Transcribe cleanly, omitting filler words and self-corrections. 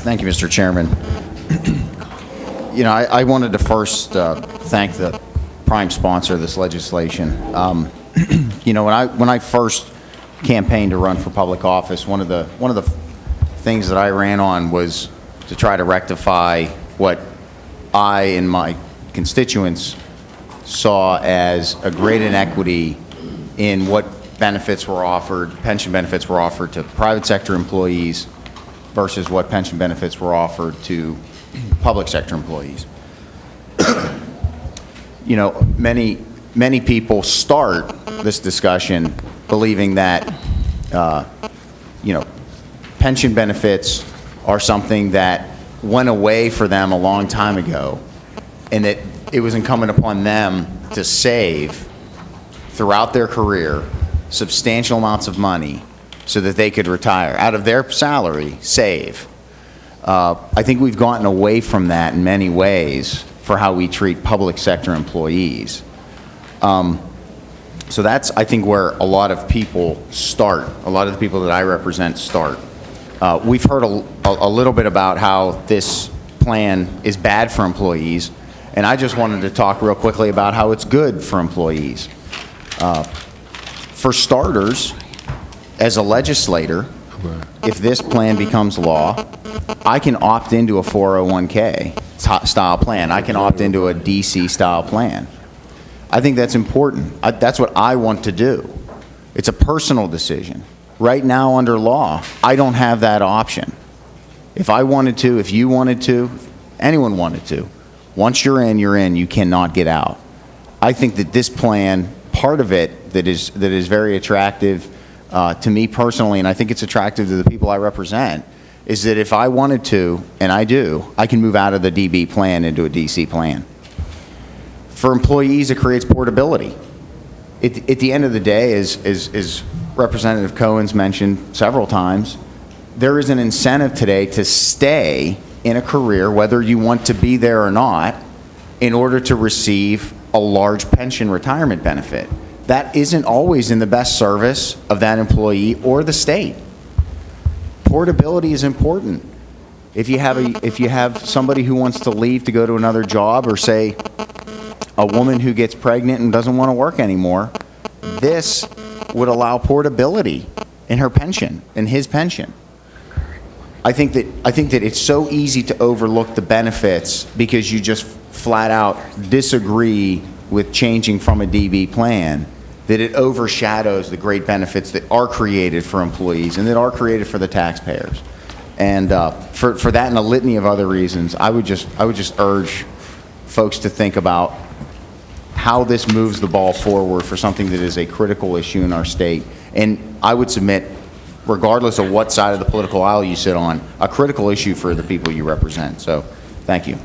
Thank you, Mr. Chairman. I wanted to first thank the prime sponsor of this legislation. When I first campaigned to run for public office, one of the things that I ran on was to try to rectify what I and my constituents saw as a great inequity in what benefits were offered, pension benefits were offered to private sector employees versus what pension benefits were offered to public sector employees. Many people start this discussion believing that, pension benefits are something that went away for them a long time ago, and that it was incumbent upon them to save throughout their career substantial amounts of money so that they could retire. Out of their salary, save. I think we've gotten away from that in many ways for how we treat public sector employees. So that's, I think, where a lot of people start. A lot of the people that I represent start. We've heard a little bit about how this plan is bad for employees, and I just wanted to talk real quickly about how it's good for employees. For starters, as a legislator, if this plan becomes law, I can opt into a 401k style plan. I can opt into a DC style plan. I think that's important. That's what I want to do. It's a personal decision. Right now, under law, I don't have that option. If I wanted to, if you wanted to, anyone wanted to, once you're in, you're in. You cannot get out. I think that this plan, part of it that is very attractive to me personally, and I think it's attractive to the people I represent, is that if I wanted to, and I do, I can move out of the DB plan into a DC plan. For employees, it creates portability. At the end of the day, as Representative Cohen's mentioned several times, there is an incentive today to stay in a career, whether you want to be there or not, in order to receive a large pension retirement benefit. That isn't always in the best service of that employee or the state. Portability is important. If you have somebody who wants to leave to go to another job, or say a woman who gets pregnant and doesn't want to work anymore, this would allow portability in her pension, in his pension. I think that it's so easy to overlook the benefits because you just flat out disagree with changing from a DB plan, that it overshadows the great benefits that are created for employees and that are created for the taxpayers. And for that and a litany of other reasons, I would just urge folks to think about how this moves the ball forward for something that is a critical issue in our state. And I would submit, regardless of what side of the political aisle you sit on, a critical issue for the people you represent. So, thank you.